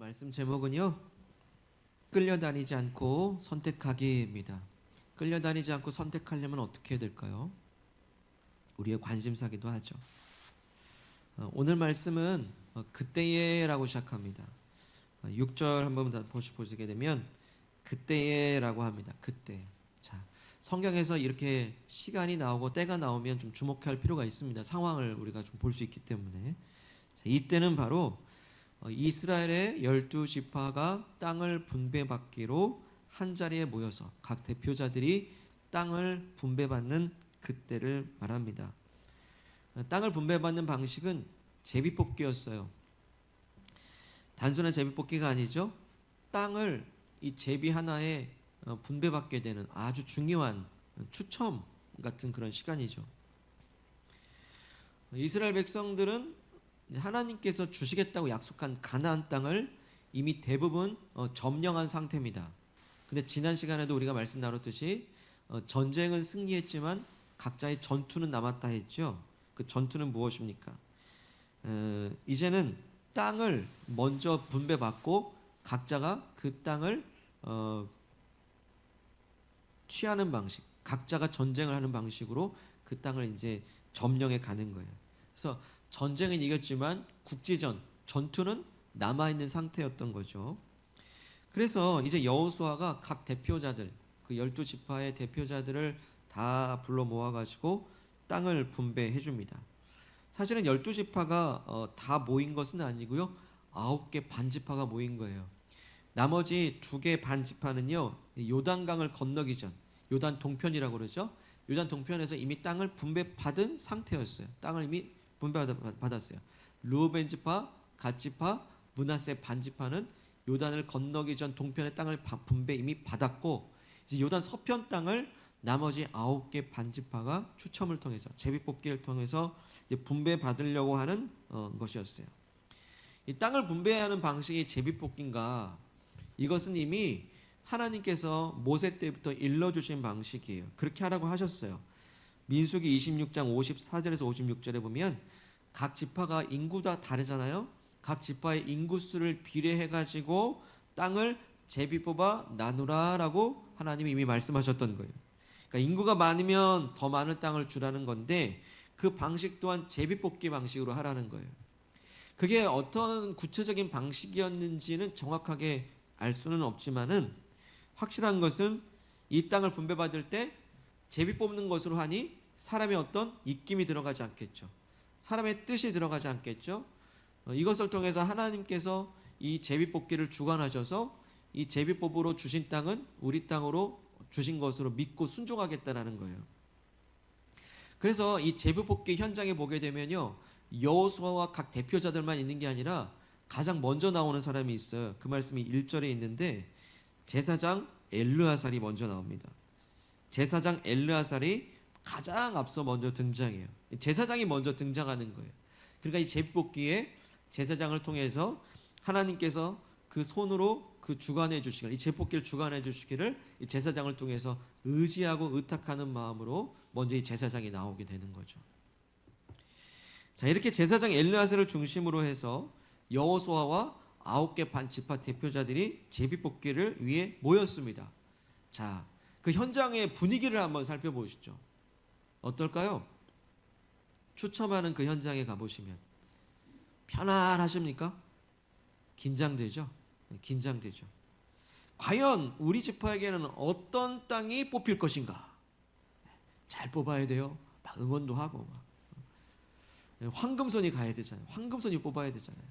말씀 제목은요, 끌려다니지 않고 선택하기입니다. 끌려다니지 않고 선택하려면 어떻게 해야 될까요? 우리의 관심사기도 하죠. 오늘 말씀은 그때에라고 시작합니다. 6절 한번 보시게 되면 그때에라고 합니다. 그때. 자, 성경에서 이렇게 시간이 나오고 때가 나오면 좀 주목할 필요가 있습니다. 상황을 우리가 좀 볼 수 있기 때문에. 자, 이때는 바로 이스라엘의 12지파가 땅을 분배받기로 한자리에 모여서 각 대표자들이 땅을 분배받는 그때를 말합니다. 땅을 분배받는 방식은 제비뽑기였어요. 단순한 제비뽑기가 아니죠. 땅을 이 제비 하나에 분배받게 되는 아주 중요한 추첨 같은 그런 시간이죠. 이스라엘 백성들은 하나님께서 주시겠다고 약속한 가나안 땅을 이미 대부분 점령한 상태입니다. 근데 지난 시간에도 우리가 말씀 나눴듯이 전쟁은 승리했지만 각자의 전투는 남았다 했죠. 그 전투는 무엇입니까? 이제는 땅을 먼저 분배받고 각자가 그 땅을 취하는 방식, 각자가 전쟁을 하는 방식으로 그 땅을 이제 점령해 가는 거예요. 그래서 전쟁은 이겼지만 국지전, 전투는 남아있는 상태였던 거죠. 그래서 이제 여호수아가 각 대표자들, 그 12지파의 대표자들을 다 불러 모아가지고 땅을 분배해 줍니다. 사실은 12지파가 다 모인 것은 아니고요. 9개 반지파가 모인 거예요. 나머지 2개 반지파는요, 요단강을 건너기 전, 요단 동편이라고 그러죠. 요단 동편에서 이미 땅을 분배받은 상태였어요. 땅을 이미 분배받았어요. 르우벤 지파, 갓 지파, 므낫세 반지파는 요단을 건너기 전 동편의 땅을 분배 이미 받았고, 이제 요단 서편 땅을 나머지 9개 반지파가 추첨을 통해서 제비뽑기를 통해서 이제 분배받으려고 하는 것이었어요. 이 땅을 분배하는 방식이 제비뽑기인가? 이것은 이미 하나님께서 모세 때부터 일러주신 방식이에요. 그렇게 하라고 하셨어요. 민수기 26장 54절에서 56절에 보면 각 지파가 인구가 다르잖아요. 각 지파의 인구수를 비례해가지고 땅을 제비 뽑아 나누라라고 하나님이 이미 말씀하셨던 거예요. 그러니까 인구가 많으면 더 많은 땅을 주라는 건데 그 방식 또한 제비 뽑기 방식으로 하라는 거예요. 그게 어떤 구체적인 방식이었는지는 정확하게 알 수는 없지만은 확실한 것은 이 땅을 분배받을 때 제비 뽑는 것으로 하니 사람의 어떤 입김이 들어가지 않겠죠. 사람의 뜻이 들어가지 않겠죠. 이것을 통해서 하나님께서 이 제비 뽑기를 주관하셔서 이 제비 뽑으로 주신 땅은 우리 땅으로 주신 것으로 믿고 순종하겠다라는 거예요. 그래서 이 제비 뽑기 현장에 보게 되면요, 여호수아와 각 대표자들만 있는 게 아니라 가장 먼저 나오는 사람이 있어요. 그 말씀이 1절에 있는데 제사장 엘르아살이 먼저 나옵니다. 제사장 엘르아살이 가장 앞서 먼저 등장해요. 제사장이 먼저 등장하는 거예요. 그러니까 이 제비뽑기에 제사장을 통해서 하나님께서 그 손으로 그 주관해 주시기를, 이 제비뽑기를 주관해 주시기를 이 제사장을 통해서 의지하고 의탁하는 마음으로 먼저 이 제사장이 나오게 되는 거죠. 자, 이렇게 제사장 엘르아살을 중심으로 해서 여호수아와 9개 반지파 대표자들이 제비뽑기를 위해 모였습니다. 자, 그 현장의 분위기를 한번 살펴보시죠. 어떨까요? 추첨하는 그 현장에 가보시면 편안하십니까? 긴장되죠? 긴장되죠. 과연 우리 지파에게는 어떤 땅이 뽑힐 것인가? 잘 뽑아야 돼요. 막 응원도 하고 막. 황금손이 가야 되잖아요. 황금손이 뽑아야 되잖아요.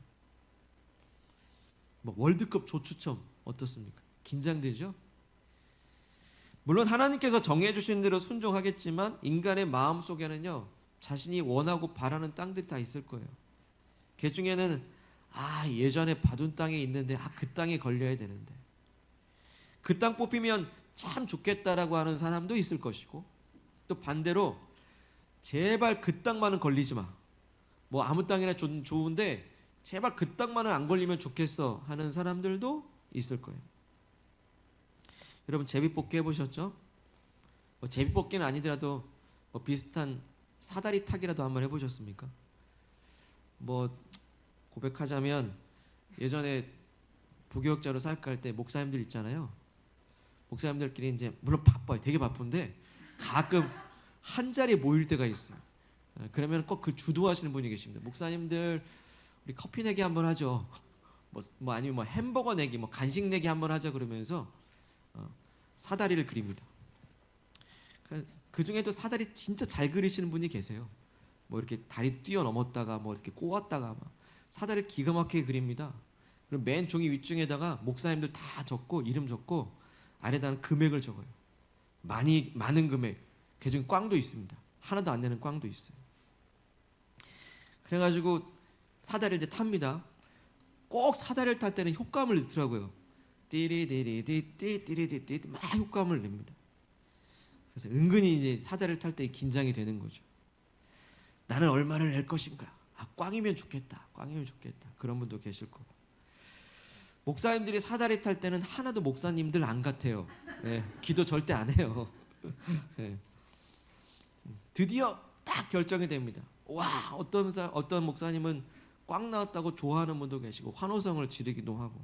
뭐 월드컵 조추첨 어떻습니까? 긴장되죠? 물론 하나님께서 정해주신 대로 순종하겠지만 인간의 마음속에는요, 자신이 원하고 바라는 땅들이 다 있을 거예요. 그 중에는 예전에 받은 땅이 있는데 그 땅에 걸려야 되는데 그 땅 뽑히면 참 좋겠다라고 하는 사람도 있을 것이고, 또 반대로 제발 그 땅만은 걸리지 마. 뭐 아무 땅이나 좋은데 제발 그 땅만은 안 걸리면 좋겠어 하는 사람들도 있을 거예요. 여러분 제비뽑기 해보셨죠? 뭐 제비뽑기는 아니더라도 뭐 비슷한 사다리 타기라도 한번 해보셨습니까? 뭐 고백하자면 예전에 부교역자로 사역할 때 목사님들 있잖아요. 목사님들끼리 이제 물론 바빠요. 되게 바쁜데 가끔 한 자리에 모일 때가 있어요. 그러면 꼭 그 주도하시는 분이 계십니다. 목사님들 우리 커피 내기 한번 하죠. 뭐 아니면 뭐 햄버거 내기, 뭐 간식 내기 한번 하자 그러면서 사다리를 그립니다. 그 중에도 사다리 진짜 잘 그리시는 분이 계세요. 뭐 이렇게 다리 뛰어넘었다가 뭐 이렇게 꼬았다가 막 사다리를 기가 막히게 그립니다. 그럼 맨 종이 윗줄에다가 목사님들 다 적고 이름 적고 아래다는 금액을 적어요. 많은 금액. 그중에 꽝도 있습니다. 하나도 안 내는 꽝도 있어요. 그래가지고 사다리를 이제 탑니다. 꼭 사다리를 탈 때는 효과음을 넣더라고요. 띠리디리디띠리디디 막 효과음을 냅니다. 그래서 은근히 이제 사다리를 탈 때 긴장이 되는 거죠. 나는 얼마를 낼 것인가? 꽝이면 좋겠다. 꽝이면 좋겠다. 그런 분도 계실 거고. 목사님들이 사다리 탈 때는 하나도 목사님들 안 같아요. 네, 기도 절대 안 해요. 네. 드디어 딱 결정이 됩니다. 와, 어떤 목사님은 꽝 나왔다고 좋아하는 분도 계시고 환호성을 지르기도 하고,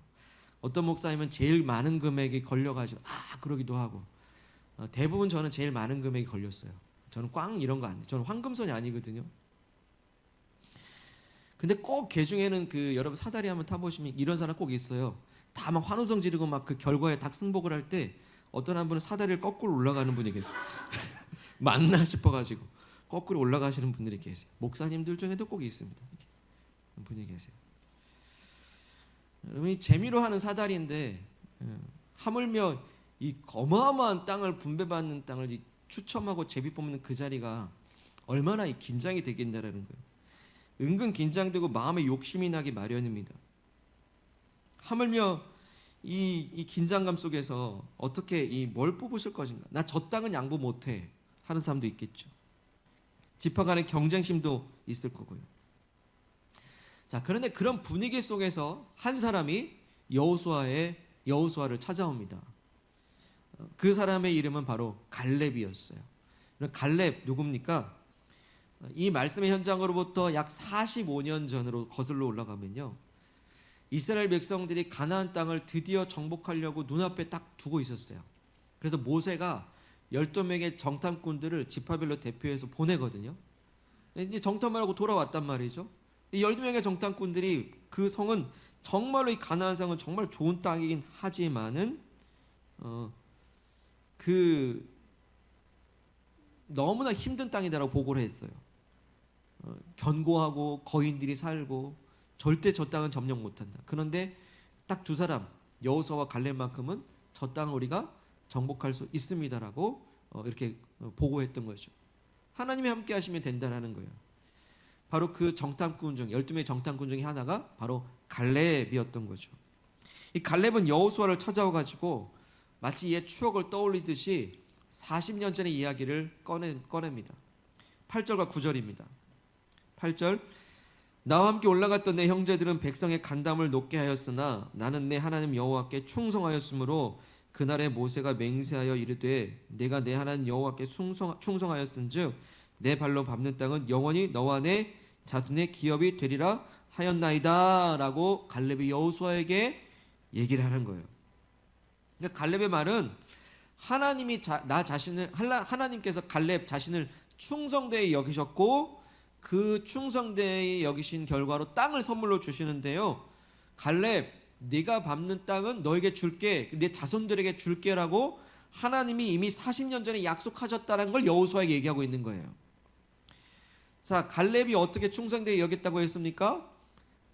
어떤 목사님은 제일 많은 금액이 걸려가지고 그러기도 하고, 대부분 저는 제일 많은 금액이 걸렸어요. 저는 꽝 이런 거 안 해요. 저는 황금손이 아니거든요. 근데 꼭 개 중에는 여러분 사다리 한번 타보시면 이런 사람 꼭 있어요. 다 막 환호성 지르고 막 그 결과에 딱 승복을 할 때 어떤 한 분은 사다리를 거꾸로 올라가는 분이 계세요. 맞나 싶어가지고 거꾸로 올라가시는 분들이 계세요. 목사님들 중에도 꼭 있습니다. 이렇게 분이 계세요. 여러분, 이 재미로 하는 사다리인데 하물며 이 어마어마한 땅을 분배받는 땅을 추첨하고 제비 뽑는 그 자리가 얼마나 긴장이 되겠냐라는 거예요. 은근 긴장되고 마음에 욕심이 나기 마련입니다. 하물며 이 긴장감 속에서 어떻게 뭘 뽑으실 것인가? 나 저 땅은 양보 못해 하는 사람도 있겠죠. 지파 간의 경쟁심도 있을 거고요. 자, 그런데 그런 분위기 속에서 한 사람이 여호수아를 찾아옵니다. 그 사람의 이름은 바로 갈렙이었어요. 갈렙 누굽니까? 이 말씀의 현장으로부터 약 45년 전으로 거슬러 올라가면요, 이스라엘 백성들이 가나안 땅을 드디어 정복하려고 눈앞에 딱 두고 있었어요. 그래서 모세가 12명의 정탐꾼들을 지파별로 대표해서 보내거든요. 이제 정탐을 하고 돌아왔단 말이죠. 이 12명의 정탐꾼들이 그 성은 정말로 이 가나안 성은 정말 좋은 땅이긴 하지만은 너무나 힘든 땅이다라고 보고를 했어요. 견고하고 거인들이 살고 절대 저 땅은 점령 못한다. 그런데 딱 두 사람, 여호수아와 갈렙만큼은 저 땅을 우리가 정복할 수 있습니다라고 이렇게 보고했던 거죠. 하나님이 함께 하시면 된다라는 거예요. 바로 그 정탐꾼 중 12명의 정탐꾼 중에 하나가 바로 갈렙이었던 거죠. 이 갈렙은 여호수아를 찾아와 가지고 마치 옛 추억을 떠올리듯이 40년 전의 이야기를 꺼냅니다. 8절과 9절입니다. 8절, 나와 함께 올라갔던 내 형제들은 백성의 간담을 높게 하였으나 나는 내 하나님 여호와께 충성하였으므로 그날에 모세가 맹세하여 이르되 내가 내 하나님 여호와께 충성하였은즉 내 발로 밟는 땅은 영원히 너와 내 자손의 기업이 되리라 하였나이다 라고 갈렙이 여호수아에게 얘기를 하는 거예요. 그러니까 갈렙의 말은 하나님께서 갈렙 자신을 충성되이 여기셨고 그 충성되이 여기신 결과로 땅을 선물로 주시는데요, 갈렙 네가 밟는 땅은 너에게 줄게, 내 자손들에게 줄게라고 하나님이 이미 40년 전에 약속하셨다는 걸 여호수아에게 얘기하고 있는 거예요. 자, 갈렙이 어떻게 충성되이 여겼다고 했습니까?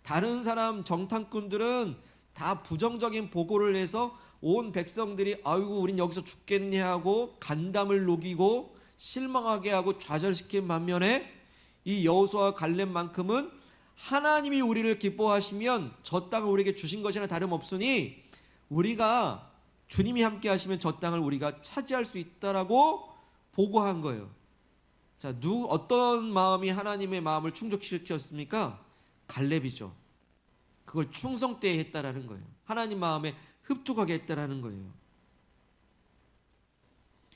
다른 사람 정탐꾼들은 다 부정적인 보고를 해서 온 백성들이 아이고 우린 여기서 죽겠네 하고 간담을 녹이고 실망하게 하고 좌절시킨 반면에 이 여호수아와 갈렙만큼은 하나님이 우리를 기뻐하시면 저 땅을 우리에게 주신 것이나 다름없으니 우리가 주님이 함께 하시면 저 땅을 우리가 차지할 수 있다라고 보고한 거예요. 자, 어떤 마음이 하나님의 마음을 충족시켰습니까? 갈렙이죠. 그걸 충성되이 했다라는 거예요. 하나님 마음에 흡족하게 했다라는 거예요.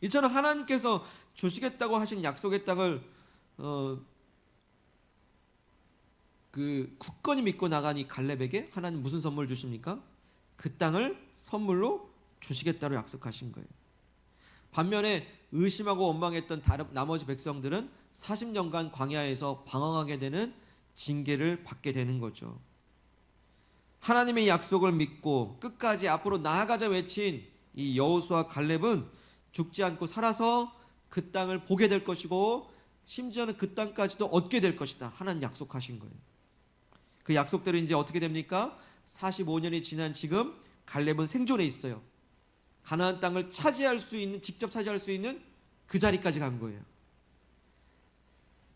이처럼 하나님께서 주시겠다고 하신 약속의 땅을 굳건히 믿고 나가니 갈렙에게 하나님 무슨 선물 주십니까? 그 땅을 선물로 주시겠다고 약속하신 거예요. 반면에 의심하고 원망했던 나머지 백성들은 40년간 광야에서 방황하게 되는 징계를 받게 되는 거죠. 하나님의 약속을 믿고 끝까지 앞으로 나아가자 외친 이 여호수아 갈렙은 죽지 않고 살아서 그 땅을 보게 될 것이고 심지어는 그 땅까지도 얻게 될 것이다. 하나님 약속하신 거예요. 그 약속대로 이제 어떻게 됩니까? 45년이 지난 지금 갈렙은 생존해 있어요. 가나안 땅을 차지할 수 있는, 직접 차지할 수 있는 그 자리까지 간 거예요.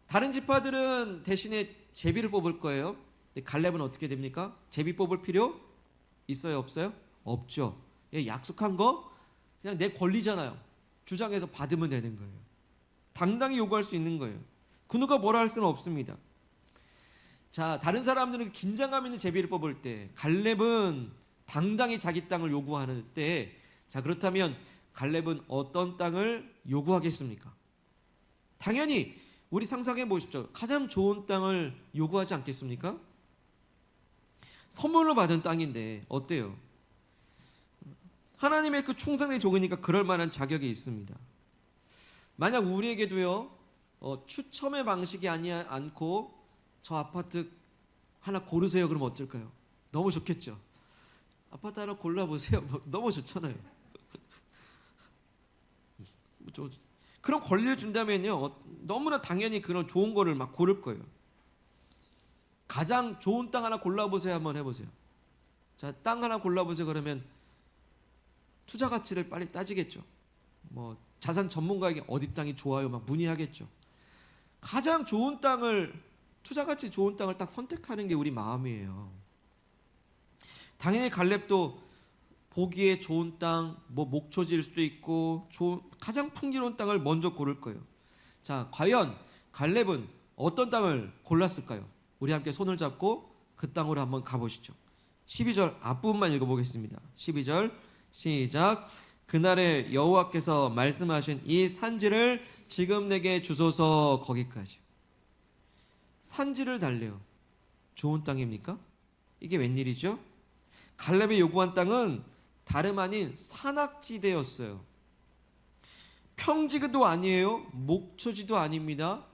다른 지파들은 대신에 제비를 뽑을 거예요. 근데 갈렙은 어떻게 됩니까? 제비 뽑을 필요 있어요, 없어요? 없죠. 약속한 거 그냥 내 권리잖아요. 주장해서 받으면 되는 거예요. 당당히 요구할 수 있는 거예요. 그 누가 뭐라 할 수는 없습니다. 자, 다른 사람들은 긴장감 있는 제비를 뽑을 때, 갈렙은 당당히 자기 땅을 요구하는 때, 자, 그렇다면 갈렙은 어떤 땅을 요구하겠습니까? 당연히 우리 상상해 보시죠. 가장 좋은 땅을 요구하지 않겠습니까? 선물로 받은 땅인데 어때요? 하나님의 그 충성의 조건이니까 그럴 만한 자격이 있습니다. 만약 우리에게도요, 추첨의 방식이 않고 저 아파트 하나 고르세요. 그러면 어떨까요? 너무 좋겠죠. 아파트 하나 골라보세요. 너무 좋잖아요. 그런 권리를 준다면요, 너무나 당연히 그런 좋은 거를 막 고를 거예요. 가장 좋은 땅 하나 골라보세요. 한번 해보세요. 자, 땅 하나 골라보세요. 그러면 투자 가치를 빨리 따지겠죠. 뭐 자산 전문가에게 어디 땅이 좋아요 막 문의하겠죠. 가장 좋은 땅을, 투자 가치 좋은 땅을 딱 선택하는 게 우리 마음이에요. 당연히 갈렙도 보기에 좋은 땅, 뭐 목초지일 수도 있고 가장 풍기로운 땅을 먼저 고를 거예요. 자, 과연 갈렙은 어떤 땅을 골랐을까요? 우리 함께 손을 잡고 그 땅으로 한번 가보시죠. 12절 앞부분만 읽어보겠습니다. 12절 시작. 그날에 여호와께서 말씀하신 이 산지를 지금 내게 주소서. 거기까지. 산지를 달래요. 좋은 땅입니까? 이게 웬일이죠? 갈렙이 요구한 땅은 다름 아닌 산악지대였어요. 평지도 아니에요. 목초지도 아닙니다.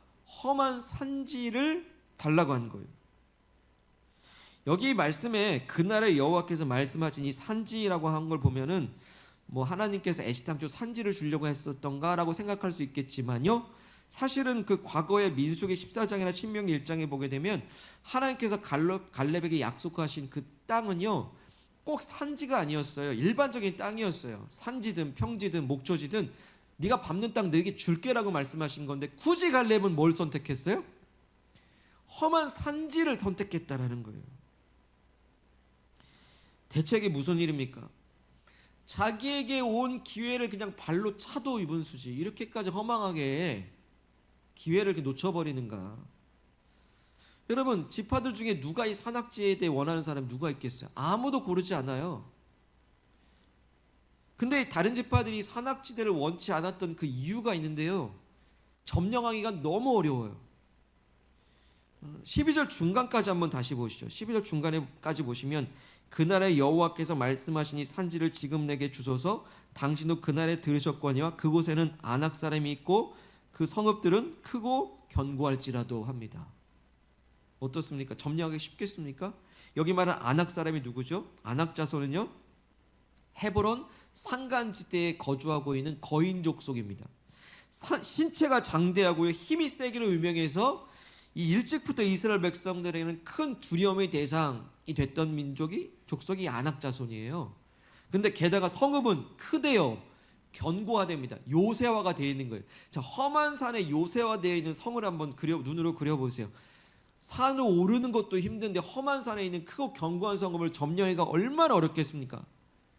험한 산지를 달라고 한 거예요. 여기 말씀에 그날에 여호와께서 말씀하신 이 산지라고 한 걸 보면은 뭐 하나님께서 애시당초 산지를 주려고 했었던가라고 생각할 수 있겠지만요, 사실은 그 과거의 민수기 14장이나 신명기 1장에 보게 되면 하나님께서 갈렙에게 약속하신 그 땅은요, 꼭 산지가 아니었어요. 일반적인 땅이었어요. 산지든 평지든 목초지든 네가 밟는 땅 너에게 줄게라고 말씀하신 건데, 굳이 갈렙은 뭘 선택했어요? 험한 산지를 선택했다라는 거예요. 대체 이게 무슨 일입니까? 자기에게 온 기회를 그냥 발로 차도 입은 수지, 이렇게까지 허망하게 기회를 이렇게 놓쳐버리는가? 여러분, 지파들 중에 누가 이 산악지에 대해 원하는 사람이 누가 있겠어요? 아무도 고르지 않아요. 근데 다른 지파들이 산악지대를 원치 않았던 그 이유가 있는데요, 점령하기가 너무 어려워요. 12절 중간까지 한번 다시 보시죠. 12절 중간에까지 보시면 그날에 여호와께서 말씀하시니 산지를 지금 내게 주소서. 당신도 그날에 들으셨거니와 그곳에는 아낙 사람이 있고 그 성읍들은 크고 견고할지라도 합니다. 어떻습니까? 점령하기 쉽겠습니까? 여기 말하는 아낙 사람이 누구죠? 아낙 자손은요, 헤브론 산간지대에 거주하고 있는 거인 족속입니다. 신체가 장대하고요, 힘이 세기로 유명해서 이 일찍부터 이스라엘 백성들에게는 큰 두려움의 대상이 됐던 족속이 아낙 자손이에요. 근데 게다가 성읍은 크대요. 견고화됩니다. 요새화가 되어 있는 거예요. 자, 험한 산에 요새화되어 있는 성을 한번 눈으로 그려보세요. 산을 오르는 것도 힘든데 험한 산에 있는 크고 견고한 성읍을 점령하기가 얼마나 어렵겠습니까?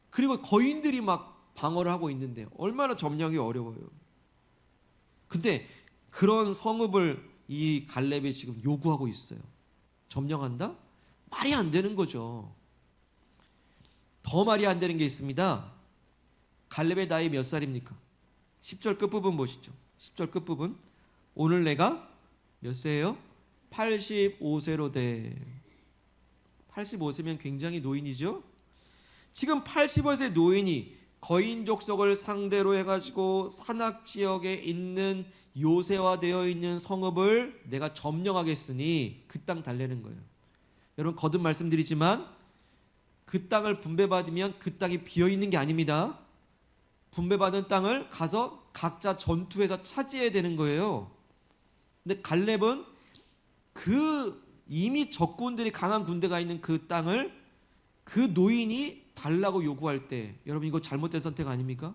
그리고 거인들이 막 방어를 하고 있는데 얼마나 점령이 어려워요. 근데 그런 성읍을 이 갈렙이 지금 요구하고 있어요. 점령한다? 말이 안 되는 거죠. 더 말이 안 되는 게 있습니다. 갈렙의 나이 몇 살입니까? 10절 끝부분 보시죠. 10절 끝부분. 오늘 내가 몇 세예요? 85세로 돼. 85세면 굉장히 노인이죠. 지금 85세 노인이 거인 족속을 상대로 해가지고 산악 지역에 있는 요새화되어 있는 성읍을 내가 점령하겠으니 그 땅 달래는 거예요. 여러분 거듭 말씀드리지만 그 땅을 분배받으면 그 땅이 비어 있는 게 아닙니다. 분배받은 땅을 가서 각자 전투해서 차지해야 되는 거예요. 근데 갈렙은 그 이미 적군들이 강한 군대가 있는 그 땅을 그 노인이 달라고 요구할 때, 여러분 이거 잘못된 선택 아닙니까?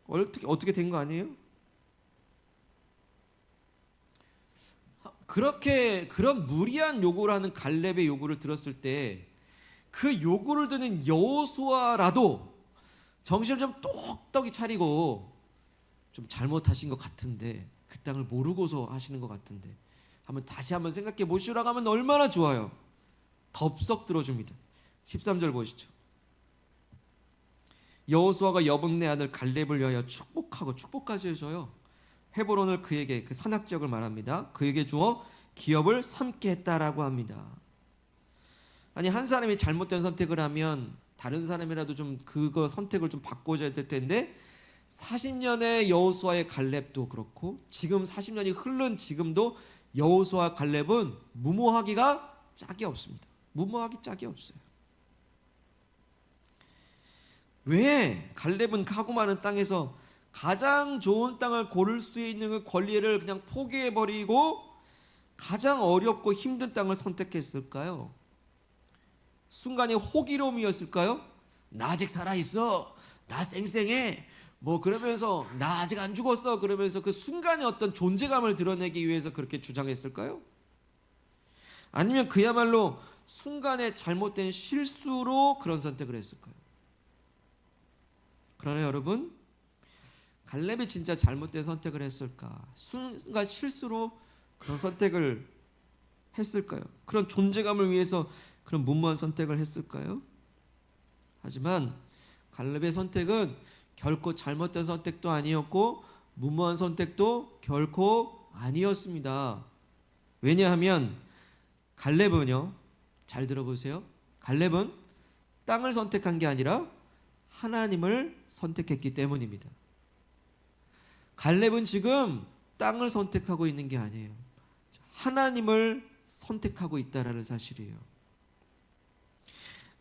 어떻게 된 거 아니에요? 그런 무리한 요구를 하는 갈렙의 요구를 들었을 때 그 요구를 듣는 여호수아라도 정신을 좀 똑똑히 차리고 좀 잘못하신 것 같은데, 그 땅을 모르고서 하시는 것 같은데 다시 한번 생각해 보시라고 하면 얼마나 좋아요. 덥석 들어줍니다. 13절 보시죠. 여호수아가 여분네 아들 갈렙을 위하여 축복까지 해줘요. 헤브론을 그에게, 그 산악 지역을 말합니다, 그에게 주어 기업을 삼게 했다라고 합니다. 아니 한 사람이 잘못된 선택을 하면 다른 사람이라도 좀 그거 선택을 좀 바꿔줘야 될 텐데 40년의 여호수아의 갈렙도 그렇고 지금 40년이 흐른 지금도 여호수아 갈렙은 무모하기가 짝이 없습니다. 무모하기 짝이 없어요. 왜? 갈렙은 가고 많은 땅에서 가장 좋은 땅을 고를 수 있는 그 권리를 그냥 포기해버리고 가장 어렵고 힘든 땅을 선택했을까요? 순간의 호기로움이었을까요? 나 아직 살아있어, 나 쌩쌩해, 뭐 그러면서 나 아직 안 죽었어 그러면서 그 순간의 어떤 존재감을 드러내기 위해서 그렇게 주장했을까요? 아니면 그야말로 순간의 잘못된 실수로 그런 선택을 했을까요? 그러나 여러분, 갈렙이 진짜 잘못된 선택을 했을까? 순간 실수로 그런 선택을 했을까요? 그런 존재감을 위해서 그런 무모한 선택을 했을까요? 하지만 갈렙의 선택은 결코 잘못된 선택도 아니었고 무모한 선택도 결코 아니었습니다. 왜냐하면 갈렙은요, 잘 들어보세요. 갈렙은 땅을 선택한 게 아니라 하나님을 선택했기 때문입니다. 갈렙은 지금 땅을 선택하고 있는 게 아니에요. 하나님을 선택하고 있다라는 사실이에요.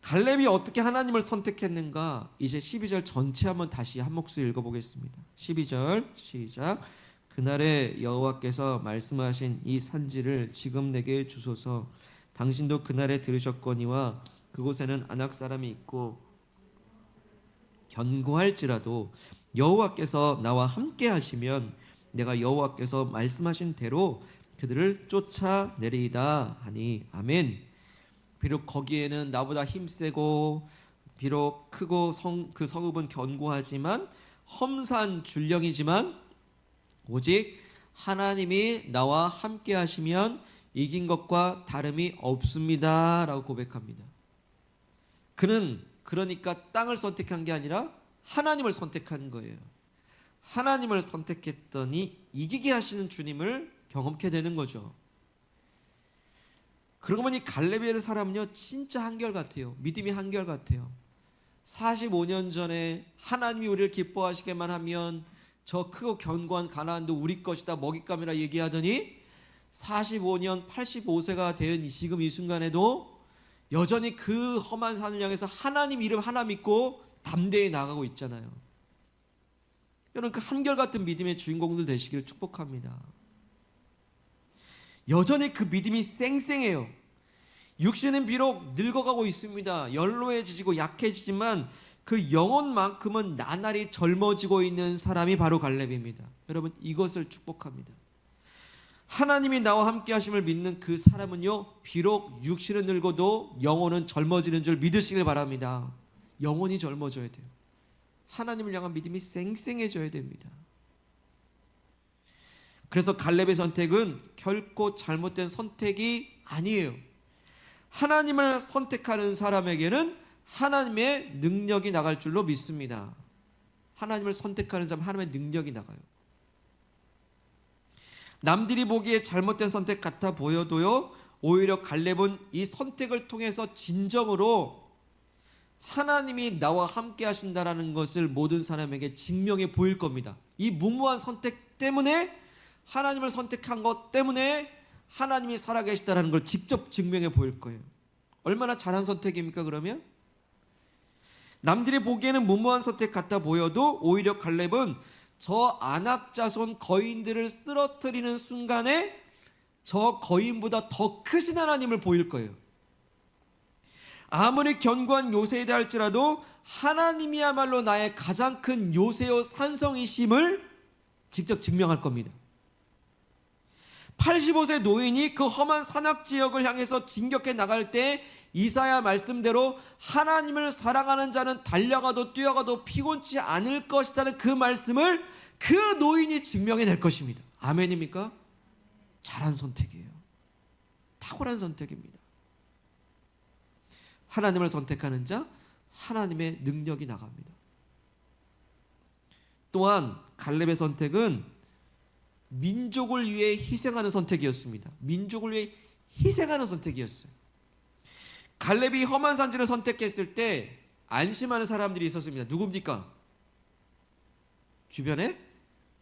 갈렙이 어떻게 하나님을 선택했는가? 이제 12절 전체 한번 다시 한 목소리 읽어보겠습니다. 12절 시작. 그날에 여호와께서 말씀하신 이 산지를 지금 내게 주소서. 당신도 그날에 들으셨거니와 그곳에는 아낙 사람이 있고 견고할지라도 여호와께서 나와 함께 하시면 내가 여호와께서 말씀하신 대로 그들을 쫓아내리이다 하니 아멘. 비록 거기에는 나보다 힘세고 비록 크고 그 성읍은 견고하지만 험산 줄령이지만 오직 하나님이 나와 함께 하시면 이긴 것과 다름이 없습니다 라고 고백합니다. 그는 그러니까 땅을 선택한 게 아니라 하나님을 선택한 거예요. 하나님을 선택했더니 이기게 하시는 주님을 경험케 되는 거죠. 그러고 보니 갈렙이라는 사람은요 진짜 한결같아요. 믿음이 한결같아요. 45년 전에 하나님이 우리를 기뻐하시게만 하면 저 크고 견고한 가나안도 우리 것이다 먹잇감이라 얘기하더니 45년 85세가 된 지금 이 순간에도 여전히 그 험한 산을 향해서 하나님 이름 하나 믿고 담대히 나가고 있잖아요. 여러분 그 한결같은 믿음의 주인공들 되시기를 축복합니다. 여전히 그 믿음이 쌩쌩해요. 육신은 비록 늙어가고 있습니다. 연로해지고 약해지지만 그 영혼만큼은 나날이 젊어지고 있는 사람이 바로 갈렙입니다. 여러분 이것을 축복합니다. 하나님이 나와 함께 하심을 믿는 그 사람은요 비록 육신은 늙어도 영혼은 젊어지는 줄 믿으시길 바랍니다. 영혼이 젊어져야 돼요. 하나님을 향한 믿음이 쌩쌩해져야 됩니다. 그래서 갈렙의 선택은 결코 잘못된 선택이 아니에요. 하나님을 선택하는 사람에게는 하나님의 능력이 나갈 줄로 믿습니다. 하나님을 선택하는 사람 하나님의 능력이 나가요. 남들이 보기에 잘못된 선택 같아 보여도요 오히려 갈렙은 이 선택을 통해서 진정으로 하나님이 나와 함께 하신다라는 것을 모든 사람에게 증명해 보일 겁니다. 이 무모한 선택 때문에, 하나님을 선택한 것 때문에 하나님이 살아계시다라는 걸 직접 증명해 보일 거예요. 얼마나 잘한 선택입니까? 그러면 남들이 보기에는 무모한 선택 같아 보여도 오히려 갈렙은 저 아낙 자손 거인들을 쓰러뜨리는 순간에 저 거인보다 더 크신 하나님을 보일 거예요. 아무리 견고한 요새이다 할지라도 하나님이야말로 나의 가장 큰 요새요 산성이심을 직접 증명할 겁니다. 85세 노인이 그 험한 산악지역을 향해서 진격해 나갈 때 이사야 말씀대로 하나님을 사랑하는 자는 달려가도 뛰어가도 피곤치 않을 것이라는 그 말씀을 그 노인이 증명해낼 것입니다. 아멘입니까? 잘한 선택이에요. 탁월한 선택입니다. 하나님을 선택하는 자, 하나님의 능력이 나갑니다. 또한 갈렙의 선택은 민족을 위해 희생하는 선택이었습니다. 민족을 위해 희생하는 선택이었어요. 갈렙이 험한 산지를 선택했을 때 안심하는 사람들이 있었습니다. 누굽니까? 주변에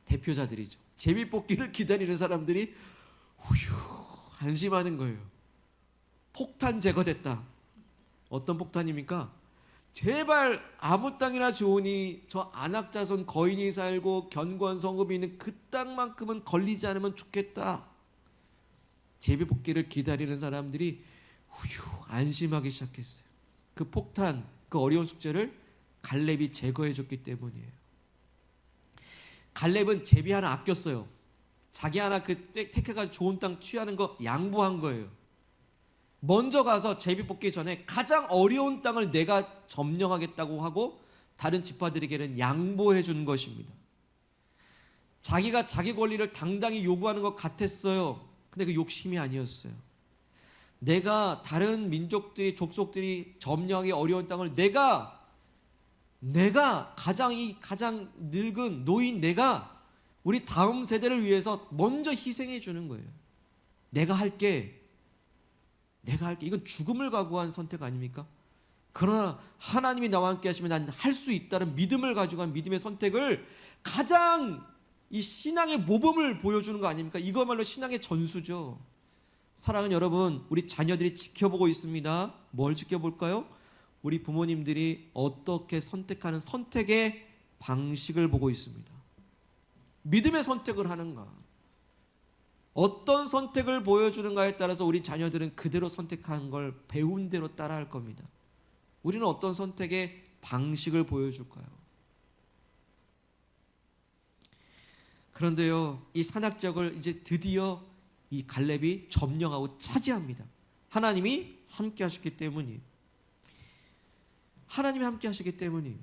대표자들이죠. 제비뽑기를 기다리는 사람들이 후휴 안심하는 거예요. 폭탄 제거됐다. 어떤 폭탄입니까? 제발 아무 땅이나 좋으니 저 아낙 자손 거인이 살고 견고한 성읍이 있는 그 땅만큼은 걸리지 않으면 좋겠다. 제비뽑기를 기다리는 사람들이 후휴 안심하기 시작했어요. 그 폭탄, 그 어려운 숙제를 갈렙이 제거해 줬기 때문이에요. 갈렙은 제비 하나 아꼈어요. 자기 하나 그 택해가지고 좋은 땅 취하는 거 양보한 거예요. 먼저 가서 제비 뽑기 전에 가장 어려운 땅을 내가 점령하겠다고 하고 다른 지파들에게는 양보해 준 것입니다. 자기가 자기 권리를 당당히 요구하는 것 같았어요. 근데 그 욕심이 아니었어요. 내가 다른 민족들이, 족속들이 점령하기 어려운 땅을 내가 가장 늙은 노인 내가 우리 다음 세대를 위해서 먼저 희생해 주는 거예요. 내가 할게. 이건 죽음을 각오한 선택 아닙니까? 그러나 하나님이 나와 함께 하시면 난 할 수 있다는 믿음을 가지고 한 믿음의 선택을 가장 이 신앙의 모범을 보여주는 거 아닙니까? 이거말로 신앙의 전수죠. 사랑하는 여러분, 우리 자녀들이 지켜보고 있습니다. 뭘 지켜볼까요? 우리 부모님들이 어떻게 선택하는 선택의 방식을 보고 있습니다. 믿음의 선택을 하는가? 어떤 선택을 보여주는가에 따라서 우리 자녀들은 그대로 선택한 걸 배운 대로 따라할 겁니다. 우리는 어떤 선택의 방식을 보여줄까요? 그런데요, 이 산악지역을 이제 드디어 이 갈렙이 점령하고 차지합니다. 하나님이 함께 하셨기 때문이에요. 하나님이 함께 하시기 때문이에요.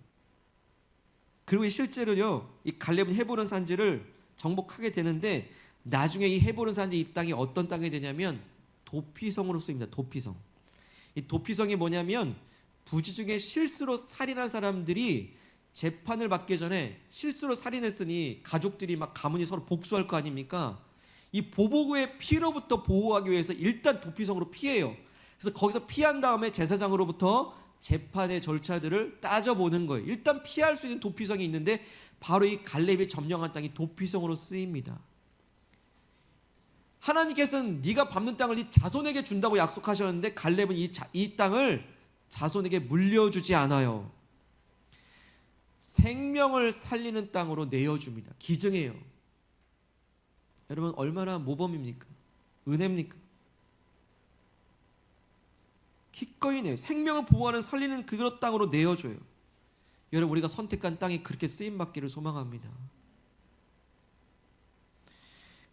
그리고 실제로요, 이 갈렙은 헤브론 산지를 정복하게 되는데 나중에 이 헤브론 산지 이 땅이 어떤 땅이 되냐면 도피성으로 쓰입니다. 도피성. 이 도피성이 뭐냐면 부지 중에 실수로 살인한 사람들이 재판을 받기 전에 실수로 살인했으니 가족들이 막 가문이 서로 복수할 거 아닙니까? 이 보복의 피로부터 보호하기 위해서 일단 도피성으로 피해요. 그래서 거기서 피한 다음에 제사장으로부터 재판의 절차들을 따져보는 거예요. 일단 피할 수 있는 도피성이 있는데 바로 이 갈렙이 점령한 땅이 도피성으로 쓰입니다. 하나님께서는 네가 밟는 땅을 네 자손에게 준다고 약속하셨는데 갈렙은 이 땅을 자손에게 물려주지 않아요. 생명을 살리는 땅으로 내어줍니다. 기증해요. 여러분 얼마나 모범입니까? 은혜입니까? 기꺼이 내 생명을 보호하는 살리는 그 땅으로 내어줘요. 여러분 우리가 선택한 땅이 그렇게 쓰임받기를 소망합니다.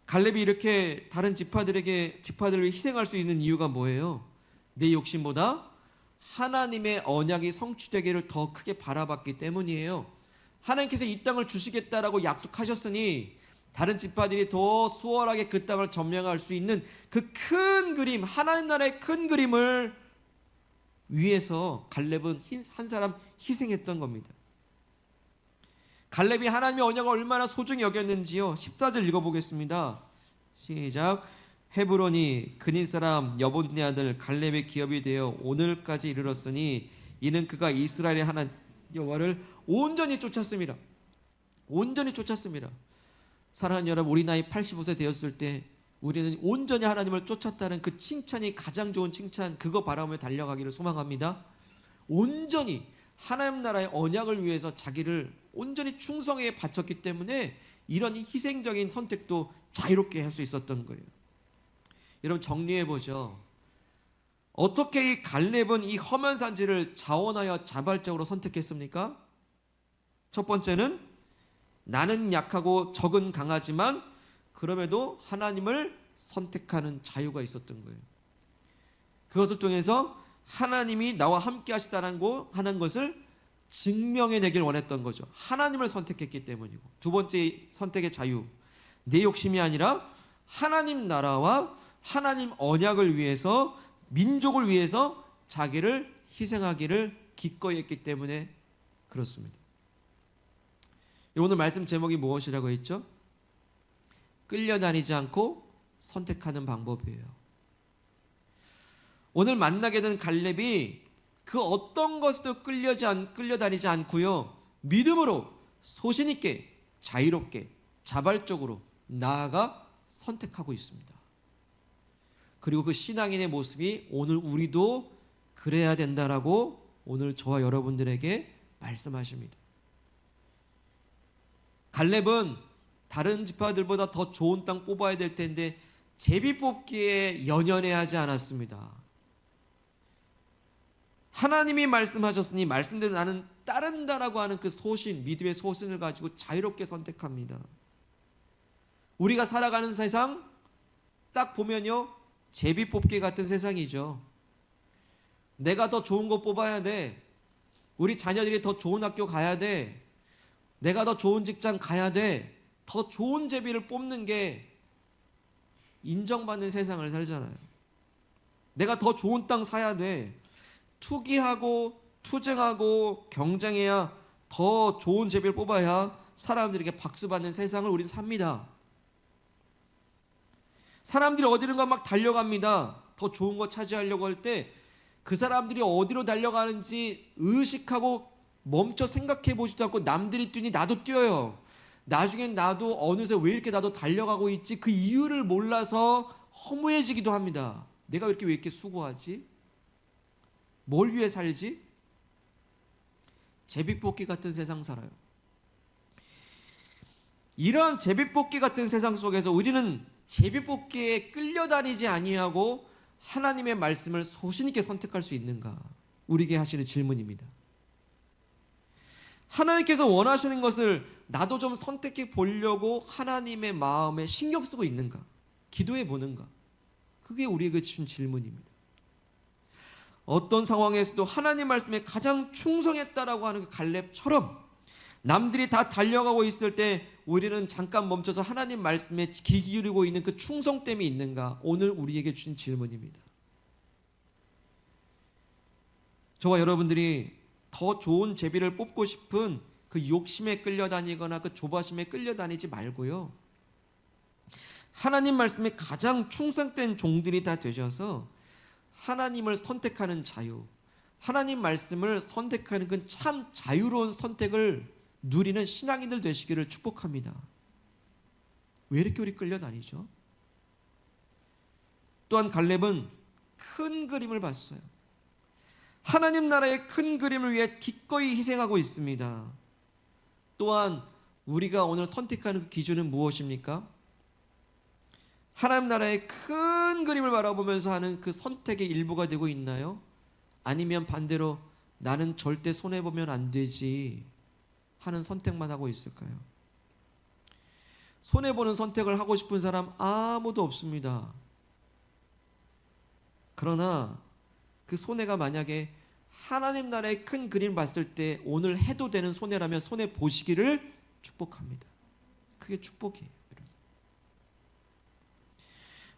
갈렙이 이렇게 다른 지파들을 위해 희생할 수 있는 이유가 뭐예요? 내 욕심보다 하나님의 언약이 성취되기를 더 크게 바라봤기 때문이에요. 하나님께서 이 땅을 주시겠다라고 약속하셨으니 다른 지파들이 더 수월하게 그 땅을 점령할 수 있는 그 큰 그림, 하나님 나라의 큰 그림을 위해서 갈렙은 한 사람 희생했던 겁니다. 갈렙이 하나님의 언약을 얼마나 소중히 여겼는지요. 14절 읽어보겠습니다. 시작. 헤브론이 근인 사람 여본네 아들 갈렙의 기업이 되어 오늘까지 이르렀으니 이는 그가 이스라엘의 하나님 여호와를 온전히 쫓았습니다. 온전히 쫓았습니다. 사랑하는 여러분, 우리 나이 85세 되었을 때 우리는 온전히 하나님을 쫓았다는 그 칭찬이 가장 좋은 칭찬, 그거 바라보며 달려가기를 소망합니다. 온전히 하나님 나라의 언약을 위해서 자기를 온전히 충성에 바쳤기 때문에 이런 희생적인 선택도 자유롭게 할 수 있었던 거예요. 여러분, 정리해 보죠. 어떻게 이 갈렙은 이 험한 산지를 자원하여 자발적으로 선택했습니까? 첫 번째는 나는 약하고 적은 강하지만 그럼에도 하나님을 선택하는 자유가 있었던 거예요. 그것을 통해서 하나님이 나와 함께 하시다는 하는 것을 증명해내길 원했던 거죠. 하나님을 선택했기 때문이고. 두 번째 선택의 자유, 내 욕심이 아니라 하나님 나라와 하나님 언약을 위해서, 민족을 위해서 자기를 희생하기를 기꺼이 했기 때문에 그렇습니다. 오늘 말씀 제목이 무엇이라고 했죠? 끌려다니지 않고 선택하는 방법이에요. 오늘 만나게 된 갈렙이 그 어떤 것에도 끌려다니지 않고요, 믿음으로 소신 있게 자유롭게 자발적으로 나아가 선택하고 있습니다. 그리고 그 신앙인의 모습이 오늘 우리도 그래야 된다라고 오늘 저와 여러분들에게 말씀하십니다. 갈렙은 다른 지파들보다 더 좋은 땅 뽑아야 될 텐데 제비 뽑기에 연연해 하지 않았습니다. 하나님이 말씀하셨으니 말씀대로 나는 따른다라고 하는 그 소신, 믿음의 소신을 가지고 자유롭게 선택합니다. 우리가 살아가는 세상 딱 보면요, 제비 뽑기 같은 세상이죠. 내가 더 좋은 거 뽑아야 돼. 우리 자녀들이 더 좋은 학교 가야 돼. 내가 더 좋은 직장 가야 돼. 더 좋은 제비를 뽑는 게 인정받는 세상을 살잖아요. 내가 더 좋은 땅 사야 돼. 투기하고 투쟁하고 경쟁해야 더 좋은 제비를 뽑아야 사람들에게 박수 받는 세상을 우리는 삽니다. 사람들이 어디론가 막 달려갑니다. 더 좋은 거 차지하려고 할 때 그 사람들이 어디로 달려가는지 의식하고 멈춰 생각해 보지도 않고 남들이 뛰니 나도 뛰어요. 나중엔 나도 어느새 왜 이렇게 나도 달려가고 있지? 그 이유를 몰라서 허무해지기도 합니다. 내가 왜 이렇게 수고하지? 뭘 위해 살지? 제비뽑기 같은 세상 살아요. 이러한 제비뽑기 같은 세상 속에서 우리는 제비뽑기에 끌려다니지 아니하고 하나님의 말씀을 소신 있게 선택할 수 있는가? 우리에게 하시는 질문입니다. 하나님께서 원하시는 것을 나도 좀 선택해 보려고 하나님의 마음에 신경 쓰고 있는가? 기도해 보는가? 그게 우리에게 주신 질문입니다. 어떤 상황에서도 하나님 말씀에 가장 충성했다라고 하는 그 갈렙처럼 남들이 다 달려가고 있을 때 우리는 잠깐 멈춰서 하나님 말씀에 귀 기울이고 있는 그 충성됨이 있는가? 오늘 우리에게 주신 질문입니다. 저와 여러분들이 더 좋은 제비를 뽑고 싶은 그 욕심에 끌려다니거나 그 조바심에 끌려다니지 말고요, 하나님 말씀에 가장 충성된 종들이 다 되셔서 하나님을 선택하는 자유, 하나님 말씀을 선택하는 그 참 자유로운 선택을 누리는 신앙인들 되시기를 축복합니다. 왜 이렇게 우리 끌려다니죠? 또한 갈렙은 큰 그림을 봤어요. 하나님 나라의 큰 그림을 위해 기꺼이 희생하고 있습니다. 또한 우리가 오늘 선택하는 그 기준은 무엇입니까? 하나님 나라의 큰 그림을 바라보면서 하는 그 선택의 일부가 되고 있나요? 아니면 반대로 나는 절대 손해보면 안 되지 하는 선택만 하고 있을까요? 손해보는 선택을 하고 싶은 사람 아무도 없습니다. 그러나 그 손해가 만약에 하나님 나라의 큰 그림 봤을 때 오늘 해도 되는 손해라면 손해보시기를 축복합니다. 그게 축복이에요.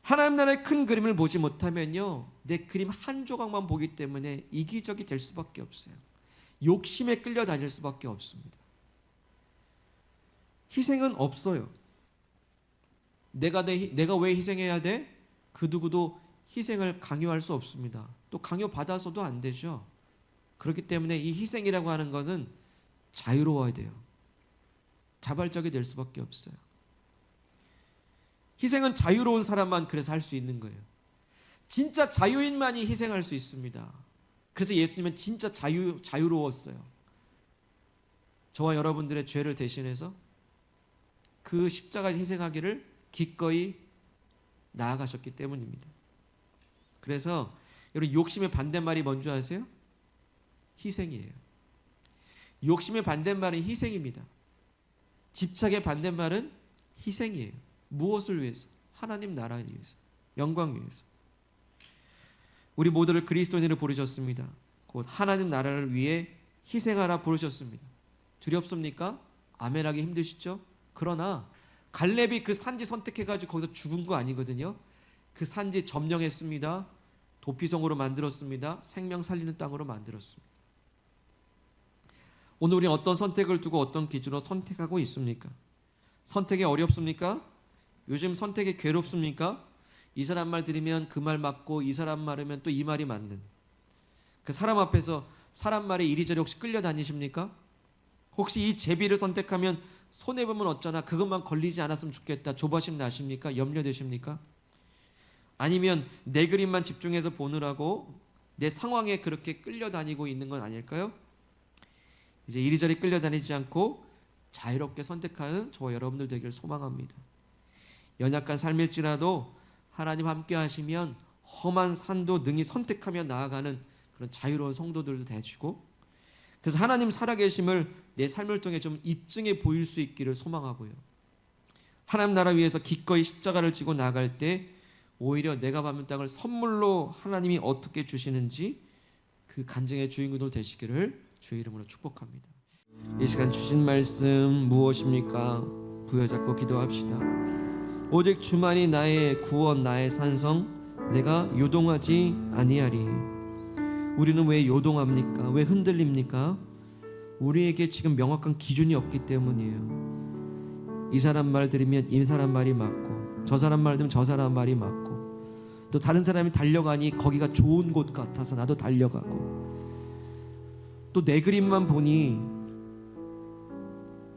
하나님 나라의 큰 그림을 보지 못하면요, 내 그림 한 조각만 보기 때문에 이기적이 될 수밖에 없어요. 욕심에 끌려다닐 수밖에 없습니다. 희생은 없어요. 내가 왜 희생해야 돼? 그 누구도 희생을 강요할 수 없습니다. 또 강요받아서도 안 되죠. 그렇기 때문에 이 희생이라고 하는 것은 자유로워야 돼요. 자발적이 될 수밖에 없어요. 희생은 자유로운 사람만 그래서 할 수 있는 거예요. 진짜 자유인만이 희생할 수 있습니다. 그래서 예수님은 진짜 자유로웠어요. 저와 여러분들의 죄를 대신해서 그 십자가에 희생하기를 기꺼이 나아가셨기 때문입니다. 그래서 여러분, 욕심의 반대말이 뭔지 아세요? 희생이에요. 욕심의 반대말은 희생입니다. 집착의 반대말은 희생이에요. 무엇을 위해서? 하나님 나라를 위해서, 영광 위해서. 우리 모두를 그리스도인으로 부르셨습니다. 곧 하나님 나라를 위해 희생하라 부르셨습니다. 두렵습니까? 아멘하기 힘드시죠? 그러나 갈렙이 그 산지 선택해가지고 거기서 죽은 거 아니거든요. 그 산지 점령했습니다. 도피성으로 만들었습니다. 생명 살리는 땅으로 만들었습니다. 오늘 우리는 어떤 선택을 두고 어떤 기준으로 선택하고 있습니까? 선택이 어렵습니까? 요즘 선택이 괴롭습니까? 이 사람 말 들으면 그 말 맞고 이 사람 말하면 또 이 말이 맞는, 그 사람 앞에서 사람 말에 이리저리 혹시 끌려다니십니까? 혹시 이 제비를 선택하면 손해보면 어쩌나, 그것만 걸리지 않았으면 좋겠다 조바심 나십니까? 염려되십니까? 아니면 내 그림만 집중해서 보느라고 내 상황에 그렇게 끌려다니고 있는 건 아닐까요? 이제 이리저리 끌려다니지 않고 자유롭게 선택하는 저와 여러분들 되기를 소망합니다. 연약한 삶일지라도 하나님 함께 하시면 험한 산도 능히 선택하며 나아가는 그런 자유로운 성도들도 되시고, 그래서 하나님 살아계심을 내 삶을 통해 좀 입증해 보일 수 있기를 소망하고요. 하나님 나라 위해서 기꺼이 십자가를 지고 나아갈 때 오히려 내가 밟은 땅을 선물로 하나님이 어떻게 주시는지 그 간증의 주인공들 되시기를 주의 이름으로 축복합니다. 이 시간 주신 말씀 무엇입니까? 부여잡고 기도합시다. 오직 주만이 나의 구원, 나의 산성, 내가 요동하지 아니하리. 우리는 왜 요동합니까? 왜 흔들립니까? 우리에게 지금 명확한 기준이 없기 때문이에요. 이 사람 말 들으면 이 사람 말이 맞고, 저 사람 말 들으면 저 사람 말이 맞고, 또 다른 사람이 달려가니 거기가 좋은 곳 같아서 나도 달려가고, 또 내 그림만 보니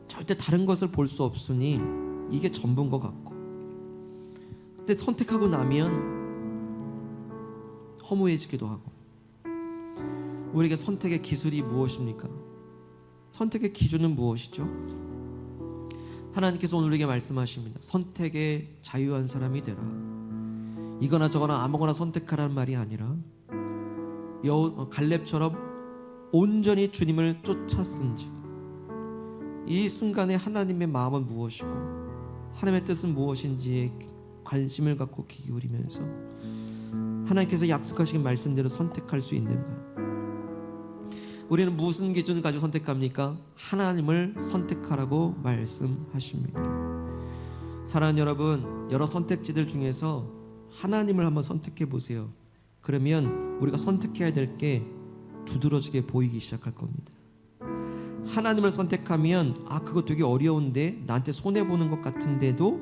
절대 다른 것을 볼 수 없으니 이게 전부인 것 같고, 근데 선택하고 나면 허무해지기도 하고. 우리에게 선택의 기술이 무엇입니까? 선택의 기준은 무엇이죠? 하나님께서 오늘 우리에게 말씀하십니다. 선택의 자유한 사람이 되라. 이거나 저거나 아무거나 선택하라는 말이 아니라 갈렙처럼 온전히 주님을 쫓았은지, 이 순간에 하나님의 마음은 무엇이고 하나님의 뜻은 무엇인지에 관심을 갖고 귀 기울이면서 하나님께서 약속하신 말씀대로 선택할 수 있는가? 우리는 무슨 기준을 가지고 선택합니까? 하나님을 선택하라고 말씀하십니다. 사랑하는 여러분, 여러 선택지들 중에서 하나님을 한번 선택해 보세요. 그러면 우리가 선택해야 될 게 두드러지게 보이기 시작할 겁니다. 하나님을 선택하면 그거 되게 어려운데, 나한테 손해보는 것 같은데도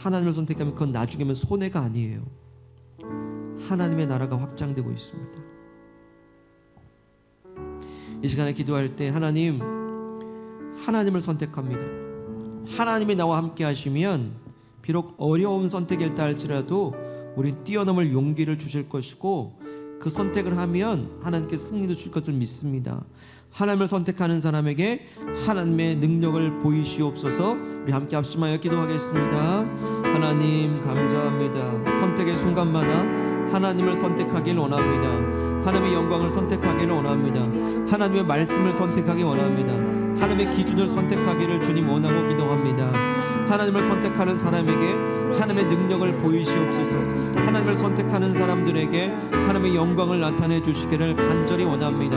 하나님을 선택하면 그건 나중에는 손해가 아니에요. 하나님의 나라가 확장되고 있습니다. 이 시간에 기도할 때 하나님을 선택합니다. 하나님이 나와 함께 하시면 비록 어려운 선택일다 할지라도 우린 뛰어넘을 용기를 주실 것이고, 그 선택을 하면 하나님께 승리도 줄 것을 믿습니다. 하나님을 선택하는 사람에게 하나님의 능력을 보이시옵소서. 우리 함께 합심하여 기도하겠습니다. 하나님 감사합니다. 선택의 순간마다 하나님을 선택하기를 원합니다. 하나님의 영광을 선택하기를 원합니다. 하나님의 말씀을 선택하기 원합니다. 하나님의 기준을 선택하기를 주님 원하고 기도합니다. 하나님을 선택하는 사람에게 하나님의 능력을 보이시옵소서. 하나님을 선택하는 사람들에게 하나님의 영광을 나타내 주시기를 간절히 원합니다.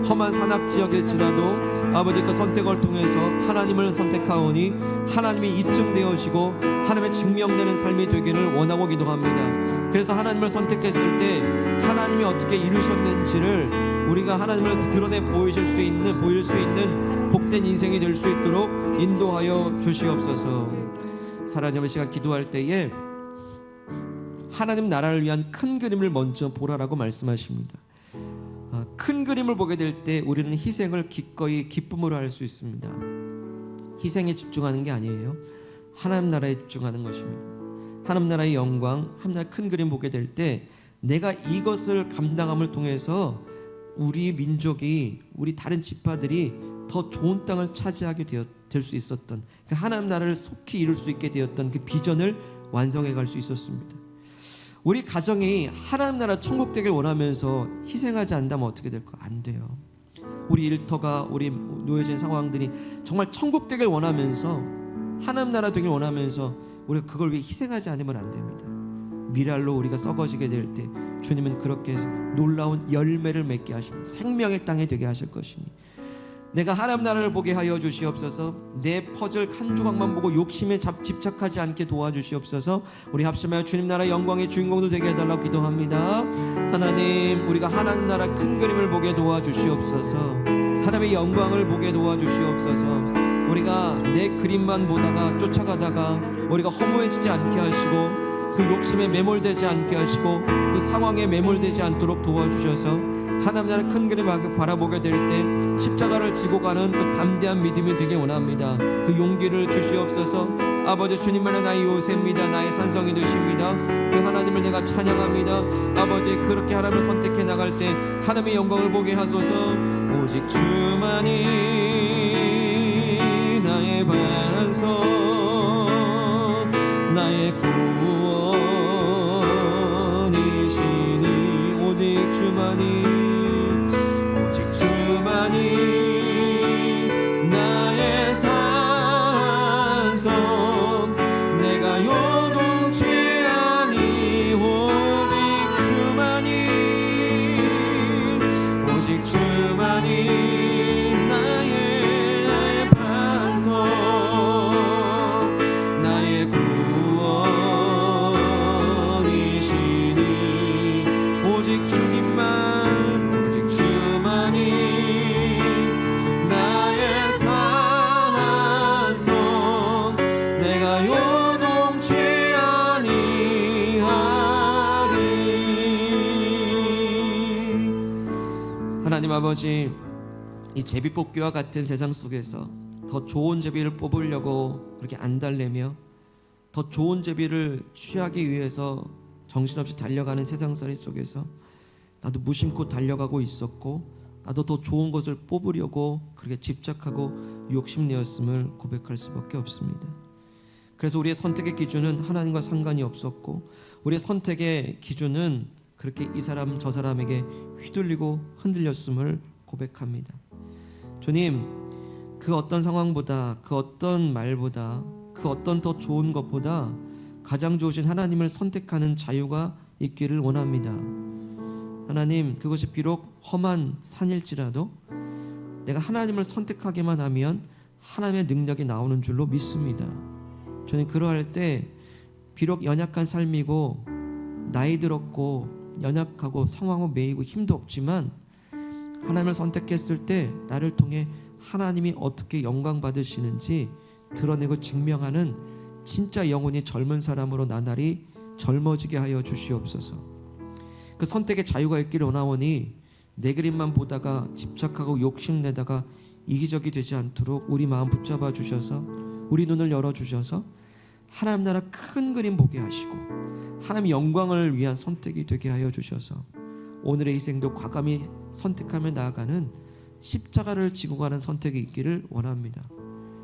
험한 산악지역일지라도 아버지 그 선택을 통해서 하나님을 선택하오니 하나님이 입증되어지고 하나님의 증명되는 삶이 되기를 원하고 기도합니다. 그래서 하나님을 선택했을 때 하나님이 어떻게 이루셨는지를 우리가 하나님을 드러내 보일 수 있는 복된 인생이 될 수 있도록 인도하여 주시옵소서. 사랑하는 시간 기도할 때에 하나님 나라를 위한 큰 그림을 먼저 보라라고 말씀하십니다. 큰 그림을 보게 될 때 우리는 희생을 기꺼이 기쁨으로 할 수 있습니다. 희생에 집중하는 게 아니에요. 하나님 나라에 집중하는 것입니다. 하나님 나라의 영광, 하나님 나라의 큰 그림 보게 될 때 내가 이것을 감당함을 통해서 우리 민족이, 우리 다른 지파들이 더 좋은 땅을 차지하게 될 수 있었던, 그 하나님 나라를 속히 이룰 수 있게 되었던 그 비전을 완성해 갈 수 있었습니다. 우리 가정이 하나님 나라 천국 되길 원하면서 희생하지 않는다면 어떻게 될까? 안 돼요. 우리 일터가, 우리 놓여진 상황들이 정말 천국 되길 원하면서, 하나님 나라 되길 원하면서 우리가 그걸 위해 희생하지 않으면 안 됩니다. 미랄로 우리가 썩어지게 될 때 주님은 그렇게 해서 놀라운 열매를 맺게 하십니다. 생명의 땅에 되게 하실 것이니 내가 하나님 나라를 보게 하여 주시옵소서. 내 퍼즐 한 조각만 보고 욕심에 집착하지 않게 도와주시옵소서. 우리 합심하여 주님 나라 영광의 주인공도 되게 해달라고 기도합니다. 하나님, 우리가 하나님 나라 큰 그림을 보게 도와주시옵소서. 하나님의 영광을 보게 도와주시옵소서. 우리가 내 그림만 보다가 쫓아가다가 우리가 허무해지지 않게 하시고, 그 욕심에 매몰되지 않게 하시고, 그 상황에 매몰되지 않도록 도와주셔서 하나님 나라 큰 그림 바라보게 될 때 십자가를 지고 가는 그 담대한 믿음이 되게 원합니다. 그 용기를 주시옵소서. 아버지, 주님만의 나의 요새입니다. 나의 산성이 되십니다. 그 하나님을 내가 찬양합니다. 아버지, 그렇게 하나님을 선택해 나갈 때 하나님의 영광을 보게 하소서. 오직 주만이 나의 반석, 나의 구원이시니. 오직 주만이, 오직 주만이 나의 산성, 내가 요동치 아니. 오직 주만이, 오직 주만이 나의 반석, 나의 구원이시니. 오직 주님만, 오직 주만이 나의 산성, 내가 요동치 아니하리. 하나님 아버지, 이 제비뽑기와 같은 세상 속에서 더 좋은 제비를 뽑으려고 그렇게 안달내며 더 좋은 제비를 취하기 위해서 정신없이 달려가는 세상살이 속에서 나도 무심코 달려가고 있었고, 나도 더 좋은 것을 뽑으려고 그렇게 집착하고 욕심내었음을 고백할 수밖에 없습니다. 그래서 우리의 선택의 기준은 하나님과 상관이 없었고, 우리의 선택의 기준은 그렇게 이 사람 저 사람에게 휘둘리고 흔들렸음을 고백합니다. 주님, 그 어떤 상황보다, 그 어떤 말보다, 그 어떤 더 좋은 것보다 가장 좋으신 하나님을 선택하는 자유가 있기를 원합니다. 하나님, 그것이 비록 험한 산일지라도 내가 하나님을 선택하기만 하면 하나님의 능력이 나오는 줄로 믿습니다. 저는 그러할 때 비록 연약한 삶이고 나이 들었고 연약하고 상황에 매이고 힘도 없지만 하나님을 선택했을 때 나를 통해 하나님이 어떻게 영광 받으시는지 드러내고 증명하는 진짜 영혼이 젊은 사람으로 나날이 젊어지게 하여 주시옵소서. 그 선택의 자유가 있기를 원하오니 내 그림만 보다가 집착하고 욕심내다가 이기적이 되지 않도록 우리 마음 붙잡아 주셔서 우리 눈을 열어 주셔서 하나님 나라 큰 그림 보게 하시고 하나님 영광을 위한 선택이 되게 하여 주셔서 오늘의 희생도 과감히 선택하며 나아가는 십자가를 지고 가는 선택이 있기를 원합니다.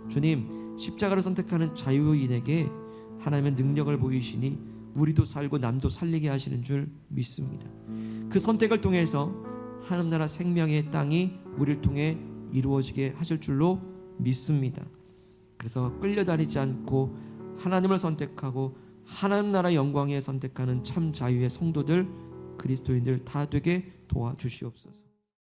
주님, 십자가를 선택하는 자유인에게 하나님의 능력을 보이시니 우리도 살고 남도 살리게 하시는 줄 믿습니다. 그 선택을 통해서 하나님 나라 생명의 땅이 우리를 통해 이루어지게 하실 줄로 믿습니다. 그래서 끌려다니지 않고 하나님을 선택하고 하나님 나라 영광에 선택하는 참 자유의 성도들, 그리스도인들 다 되게 도와주시옵소서.